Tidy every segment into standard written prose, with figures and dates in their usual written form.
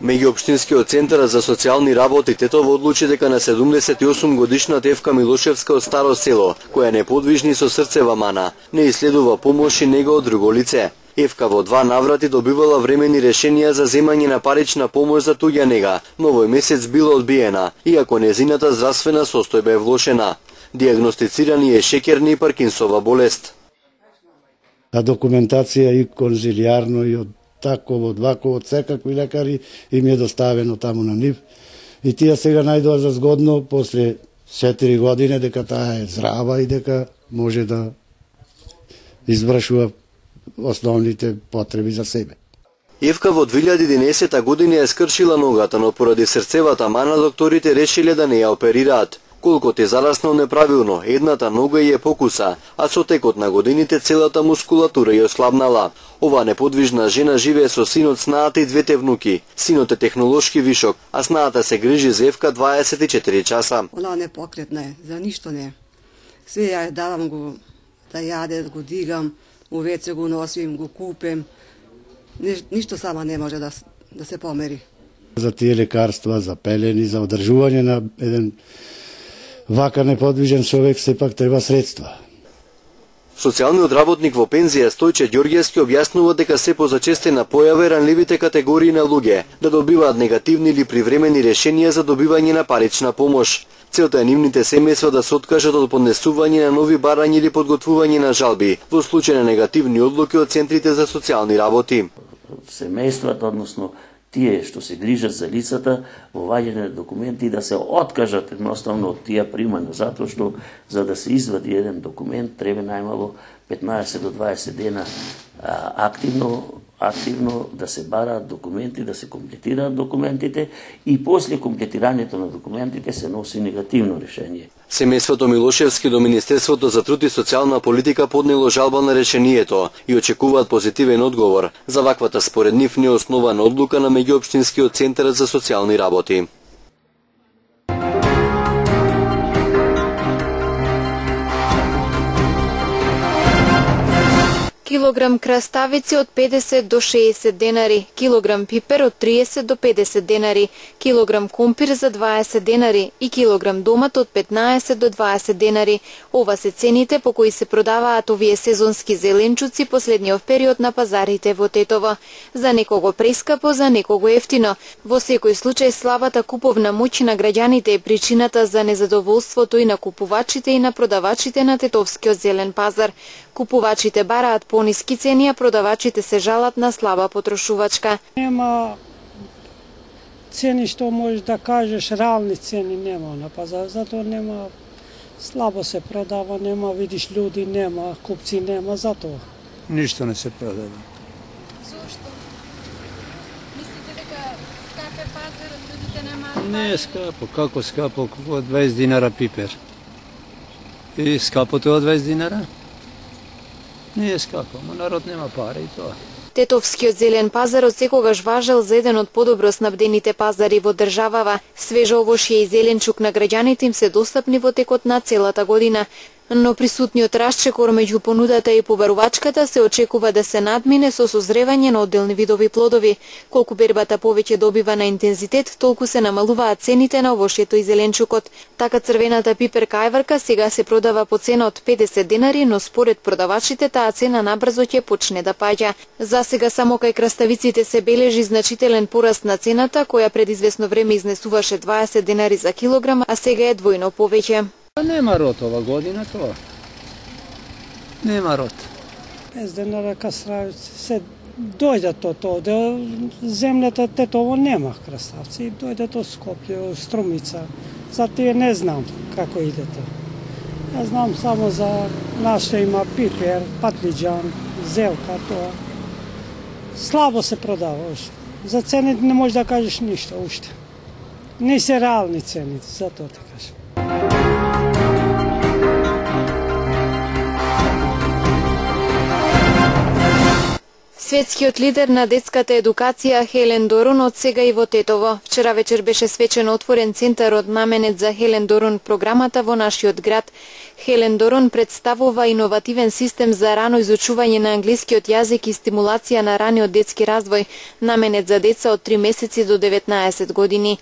Меѓуопштинскиот центар за социјални работи Тетово одлучи дека на 78 годишната Евка Милошевска од Старо село, која е неподвижна и со срцева мана, не иследува помош и нега од друго лице. Евка во 2 наврати добивала времени решенија за земање на парична помош за туѓа нега, но овој месец била одбиена, иако незината здравствена состојба е влошена. Диагностицирани е шеќерна и Паркинсова болест. Документација и конзилијарно и од таково, ваково, од секакви лекари им е доставено таму на нив. И тие сега најдоа за згодно, после 4 години, дека таа е здрава и дека може да извршува основните потреби за себе. Евка во 2011 година е скршила ногата, но поради срцевата мана докторите решиле да не ја оперираат. Колкото е зараснал неправилно, едната нога ја покуса, а со текот на годините целата мускулатура ја ослабнала. Ова неподвижна жена живее со синот, снаата и 2 внуки. Синот е технолошки вишок, а снаата се грижи за Евка 24 часа. Она не покретна е, за ништо не. Све ја давам го да јаде, го дигам, у веце го носим, го купем. Ништо сама не може да се помери. За тие лекарства, за пелени, за одржување на еден вака неподвижен човек сепак треба средства. Социјалниот работник во пензија Стојче Ѓорѓевски објаснува дека се позачестена појава ранливите категории на луѓе да добиваат негативни или привремени решенија за добивање на парична помош. Целта е нивните семејства да се откажат од поднесување на нови барања или подготвување на жалби во случај на негативни одлуки од центрите за социјални работи. Семејствата, односно тие што се грижат за лицата, во ваѓање на документи да се откажат едноставно од тие примања, затоа што за да се извади еден документ треба најмало 15 до 20 дена активно да се бараат документи, да се комплетираат документите и после комплетирањето на документите се носи негативно решение. Семејството Милошевски до Министерството за труд и социјална политика поднело жалба на решението и очекуваат позитивен одговор за ваквата според нив неоснована одлука на меѓуопштинскиот центар за социјални работи. Килограм краставици од 50 до 60 денари, килограм пипер од 30 до 50 денари, килограм компир за 20 денари и килограм домат од 15 до 20 денари. Ова се цените по кои се продаваат овие сезонски зеленчуци последниот период на пазарите во Тетово. За некого прескапо, за некого ефтино. Во секој случај слабата куповна моќ на граѓаните е причината за незадоволството и на купувачите и на продавачите на Тетовскиот зелен пазар. Купувачите бараат пониски цени, а продавачите се жалат на слаба потрошувачка. Нема цени што можеш да кажеш, реални цени нема на пазар, затоа нема, слабо се продава, нема, видиш луѓе, нема, купци нема, затоа. Ништо не се продава. Зошто? Мислите дека скап е пазарот, луѓето немаат? Не е скапо, како скапо, како 20 динара пипер. И скапото е од 20 динара? Не е скапо, но народ нема пари и тоа. Тетовскиот зелен пазар од секогаш важел за еден од подобро снабдените пазари во државава. Свежо овошје и зеленчук на граѓаните им се достапни во текот на целата година. Но присутниот расчекор меѓу понудата и побарувачката се очекува да се надмине со созревање на одделни видови плодови. Колку бербата повеќе добива на интензитет, толку се намалуваат цените на овошјето и зеленчукот. Така црвената пиперка ајварка сега се продава по цена од 50 денари, но според продавачите таа цена набрзо ќе почне да паѓа. За сега само кај краставиците се бележи значителен пораст на цената, која пред известно време изнесуваше 20 денари за килограм, а сега е двојно повеќе. Нема рот ова година тоа. Нема рот. 5 денара краставици се дојдат од овде, земјата Тетово нема краставци, дојдат од Скопје, Струмица. За тие не знам како идете. Ја знам само за нашто има пипер, патлиџан, зелка, тоа. Слабо се продава уште. За цените не можеш да кажеш ништо уште. Не се реални цените, затоа те кажам. Светскиот лидер на детската едукација Хелен Дорун од сега и во Тетово. Вчера вечер беше свечено отворен центарот наменет за Хелен Дорун програмата во нашиот град. Хелен Дорун представува иновативен систем за рано изучување на англискиот јазик и стимулација на раниот детски развој, наменет за деца од 3 месеци до 19 години.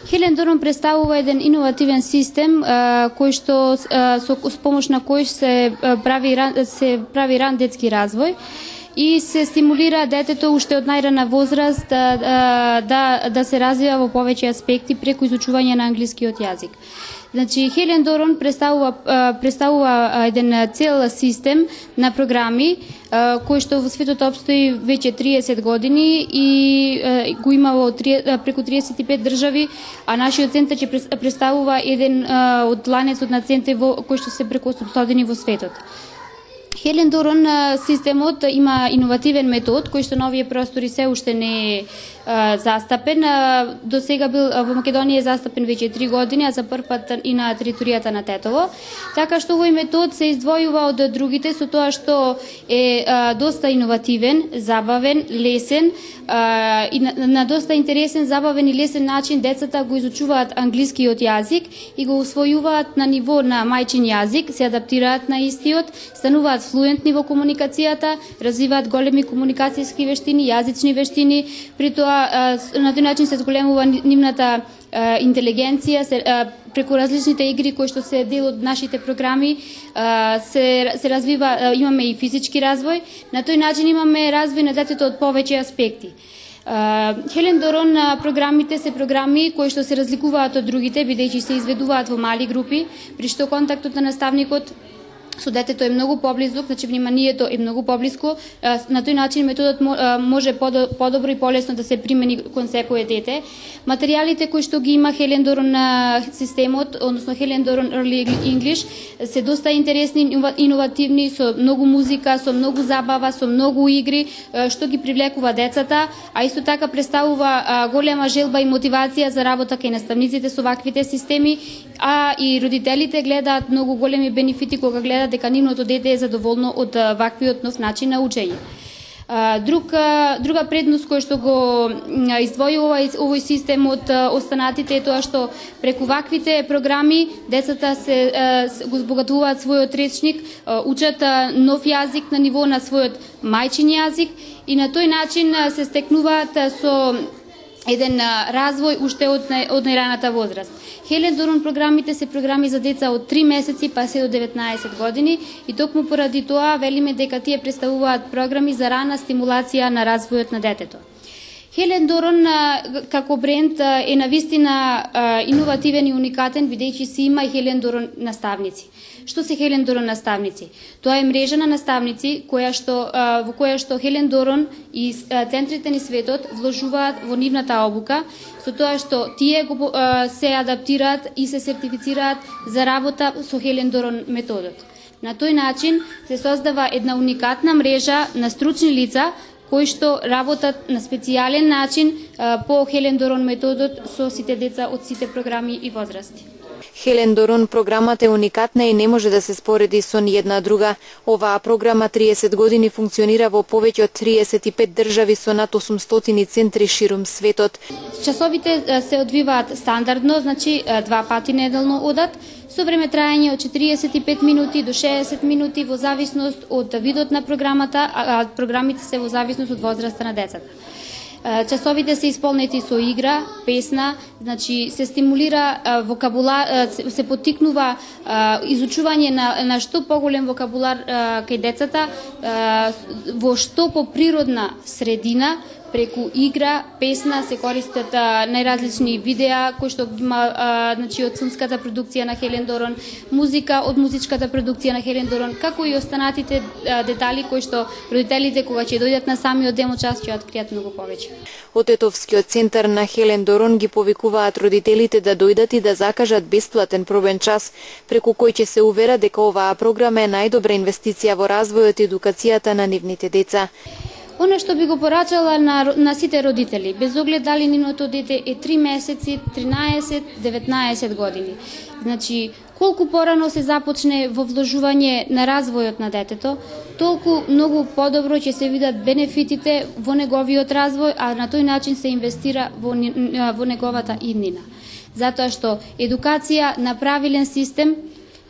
Хелен Дорун представува еден иновативен систем кој што со помош на кој се прави ран детски развој и се стимулира детето уште од најрана возраст да се развива во повеќе аспекти преку изучување на англискиот јазик. Значи, Хелен Дорун представува еден цел систем на програми кој што во светот обстои веќе 30 години и го има во преку 35 држави, а нашиот центар ќе представува еден од ланецот на центри кој што се преку 800 во светот. Хелен Дорун системот има иновативен метод кој што на овие простори се уште не е застапен. До сега бил во Македонија е застапен веќе 3 години, а за прв пат и на територијата на Тетово. Така што овој метод се издвојува од другите со тоа што е доста иновативен, забавен, лесен и на доста интересен, забавен и лесен начин децата го изучуваат англискиот јазик и го усвојуваат на ниво на мајчин јазик, се адаптираат на истиот, стануваат флуентни во комуникацијата, развиваат големи комуникацијски вештини, јазични вештини, при тоа на тој начин се зголемува нивната интелигенција, преку различните игри кои што се дел од нашите програми, се развива, имаме и физички развој, на тој начин имаме развој на детето од повеќе аспекти. Хелен Дорун програмите се програми кои што се разликуваат од другите, бидејќи се изведуваат во мали групи, при што контактот на наставникот со детето е многу поблизок, значи вниманието е многу поблиско. На тој начин методот може подобро и полесно да се примени кон секое дете. Материјалите кои што ги има Хелен Дорун на системот, односно Хелен Дорун Early English, се доста интересни, иновативни, со многу музика, со многу забава, со многу игри, што ги привлекува децата, а исто така представува голема желба и мотивација за работа кај наставниците со ваквите системи, а и родителите гледаат многу големи бенефити кога гледаат дека нивното дете е задоволно од ваквиот нов начин на учење. Друга предност која што го издвојува овој систем од останатите е тоа што преку ваквите програми децата го збогатуваат својот речник, учат нов јазик на ниво на својот мајчин јазик и на тој начин се стекнуваат со еден развој уште од најраната возраст. Хелен Дорун програмите се програми за деца од 3 месеци па се до 19 години и токму поради тоа велиме дека тие представуваат програми за рана стимулација на развојот на детето. Хелен Дорун како бренд е навистина иновативен и уникатен, бидејќи си има и Хелен Дорун наставници. Што се Хелен Дорун наставници? Тоа е мрежа на наставници во која што Хелен Дорун и центрите ни светот вложуваат во нивната обука, со тоа што тие се адаптираат и се сертифицираат за работа со Хелен Дорун методот. На тој начин се создава една уникатна мрежа на стручни лица кои што работат на специјален начин по Хелен Дорун методот со сите деца од сите програми и возрасти. Хелен Дорун програмата е уникатна и не може да се спореди со ниедна друга. Оваа програма 30 години функционира во повеќе од 35 држави со над 800 центри ширум светот. Часовите се одвиваат стандардно, значи 2 пати неделно одат, со време трајање од 45 минути до 60 минути во зависност од видот на програмата, а програмите се во зависност од возраста на децата. Часовите се исполнети со игра, песна, значи се стимулира вокабулар, се поттикнува изучување на што поголем вокабулар кај децата, во што поприродна средина, преку игра, песна се користат најразлични видеа кои што има значи од филмската продукција на Хелен Дорун, музика од музичката продукција на Хелен Дорун, како и останатите детали кои што родителите кога ќе дојдат на самиот демо час ќе откријат многу повеќе. Од Тетовскиот центар на Хелен Дорун ги повикуваат родителите да дојдат и да закажат бесплатен пробен час, преку кој ќе се увера дека оваа програма е најдобра инвестиција во развојот и едукацијата на нивните деца. Она што би го порачала на сите родители, без оглед дали нивното дете е 3 месеци, 13, 19 години. Значи, колку порано се започне во вложување на развојот на детето, толку многу подобро ќе се видат бенефитите во неговиот развој, а на тој начин се инвестира во неговата иднина. Затоа што едукација на правилен систем,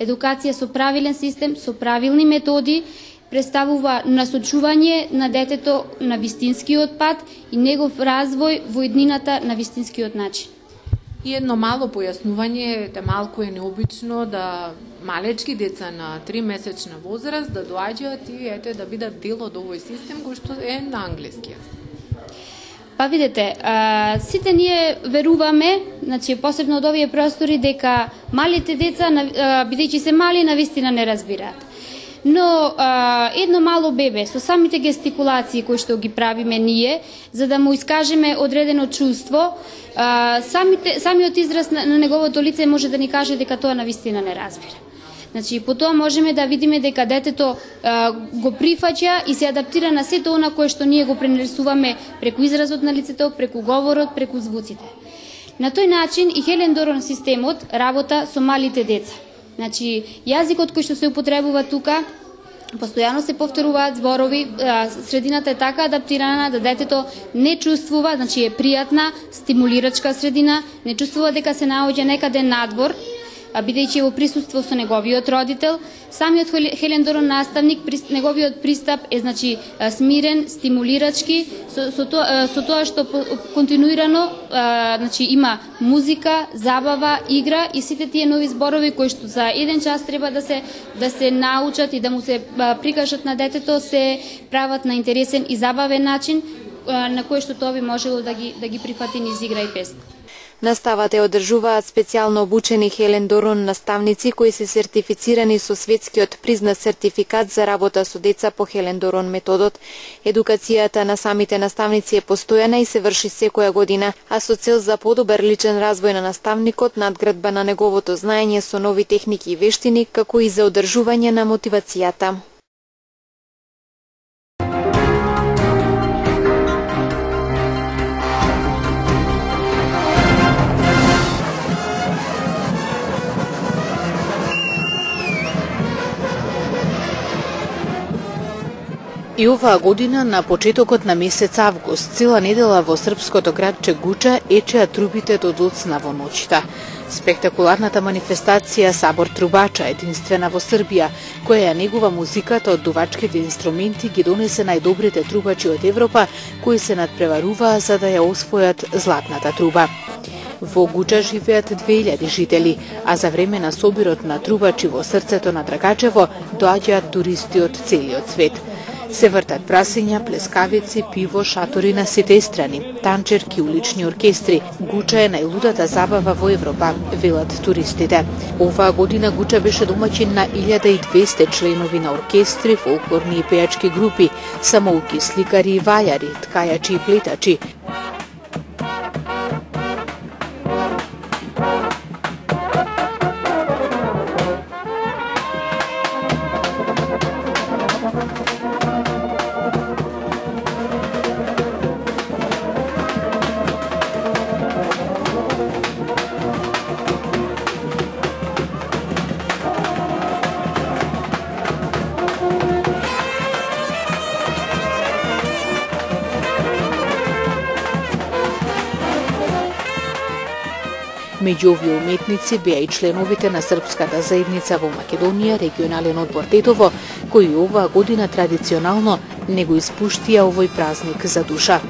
едукација со правилен систем, со правилни методи, представува насочување на детето на вистинскиот пат и негов развој во иднината на вистинскиот начин. И едно мало појаснување, да малку е необично да малечки деца на 3-месечна возраст да доаѓаат и ете да бидат дел од овој систем кој што е на англиски јазик. Па видете, сите ние веруваме, значи посебно од овие простори, дека малите деца, бидејќи се мали, навистина не разбираат. Но едно мало бебе со самите гестикулации кои што ги правиме ние, за да му искажеме одредено чувство, самиот израз на неговото лице може да ни каже дека тоа навистина не разбира. Значи, по тоа можеме да видиме дека детето го прифаќа и се адаптира на сето она кое што ние го пренесуваме преку изразот на лицето, преку говорот, преку звуците. На тој начин и Хелен Дорон системот работа со малите деца. Значи, јазикот кој што се употребува тука, постојано се повторуваат зборови, средината е така адаптирана да детето не чувствува, значи е пријатна, стимулирачка средина, не чувствува дека се наоѓа некаде надвор, бидејќи во присуство со неговиот родител. Самиот Хелен Дорон наставник, неговиот пристап е значи смирен, стимулирачки, со тоа што континуирано значи има музика, забава, игра и сите тие нови зборови кои што за еден час треба да се научат и да му се прикажат на детето, се прават на интересен и забавен начин на кој што тоа би можело да ги прифати низ игра и песна. Наставата ја одржуваат специјално обучени Хелен Дорон наставници кои се сертифицирани со светскиот признат сертификат за работа со деца по Хелен Дорон методот. Едукацијата на самите наставници е постојана и се врши секоја година, а со цел за подобар личен развој на наставникот, надградба на неговото знаење со нови техники и вештини, како и за одржување на мотивацијата. И оваа година, на почетокот на месец август, цела недела во српското градче Гуча ечеа трубите до доцна во ноќта. Спектакуларната манифестација Сабор трубача, единствена во Србија, која ја негува музиката од дувачките инструменти, ги донесе најдобрите трубачи од Европа, кои се надпреваруваа за да ја освојат златната труба. Во Гуча живеат 2000 жители, а за време на собирот на трубачи во срцето на Драгачево доаѓаат туристи од целиот свет. Се вртат прасења, плескавици, пиво, шатори на сите страни, танчерки, улични оркестри. Гуча е најлудата забава во Европа, велат туристите. Оваа година Гуча беше домаќин на 1200 членови на оркестри, фолклорни и пејачки групи, самоуки, сликари и вајари, ткајачи и плетачи. Меѓу овие уметници беа и членовите на српската заедница во Македонија, регионален одбор Тетово, кои оваа година традиционално не го испуштија овој празник за душа.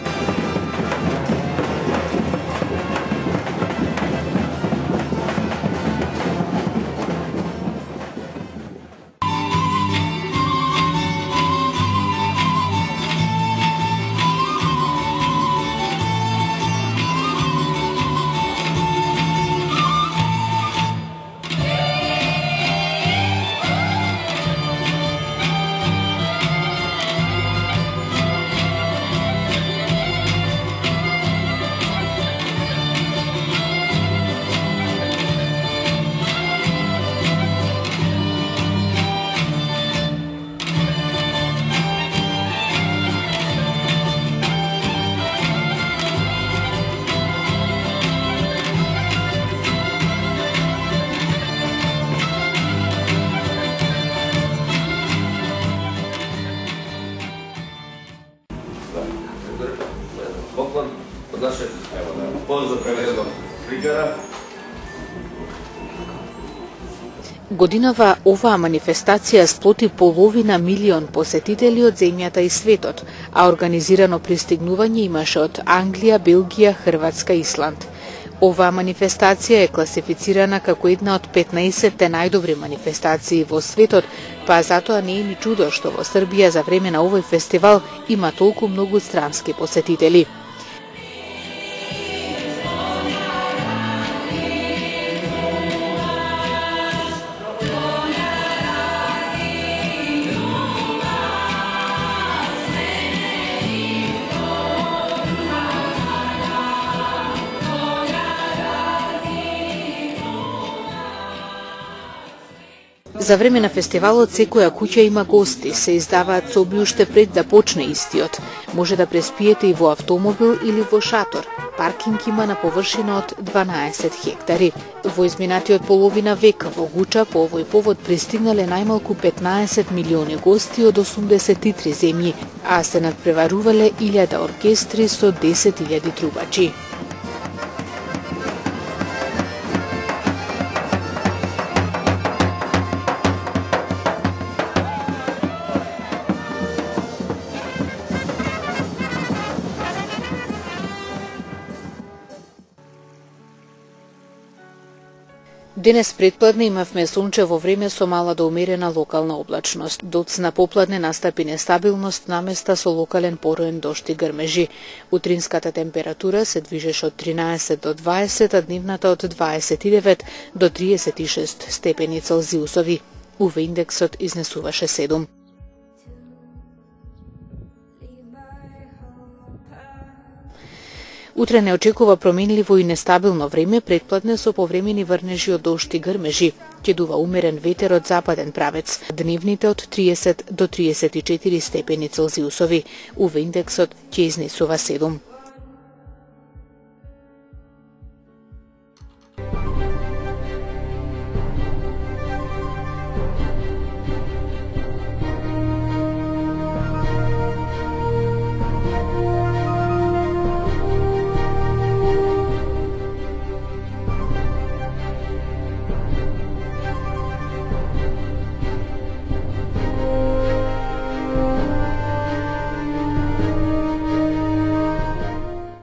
Годинава оваа манифестација сплоти половина милион посетители од земјата и светот, а организирано пристигнување имаше од Англија, Белгија, Хрватска и Исланд. Оваа манифестација е класифицирана како една од 15-те најдобри манифестации во светот, па затоа не е ни чудо што во Србија за време на овој фестивал има толку многу странски посетители. За време на фестивалот секоја куќа има гости, се издаваат соби уште пред да почне истиот. Може да преспиете и во автомобил или во шатор. Паркинг има на површина од 12 хектари. Во изминатиот половина век во Гуча по овој повод пристигнале најмалку 15 милиони гости од 83 земји, а се надпреварувале 1000 оркестри со 10.000 трубачи. Денес предпладне имавме сончево време со мала до умерена локална облачност. Доцна попладне настапи нестабилност наместа со локален пороен дожд и грмежи. Утринската температура се движеше од 13 до 20, а дневната од 29 до 36 степени Целзиусови. УВ индексот изнесуваше 7. Утре не очекува променливо и нестабилно време, предпладне со повремени врнежи од дожд и грмежи. Ќе дува умерен ветер од западен правец. Дневните од 30 до 34 степени Целзиусови. УВ индексот ќе изнесува 7.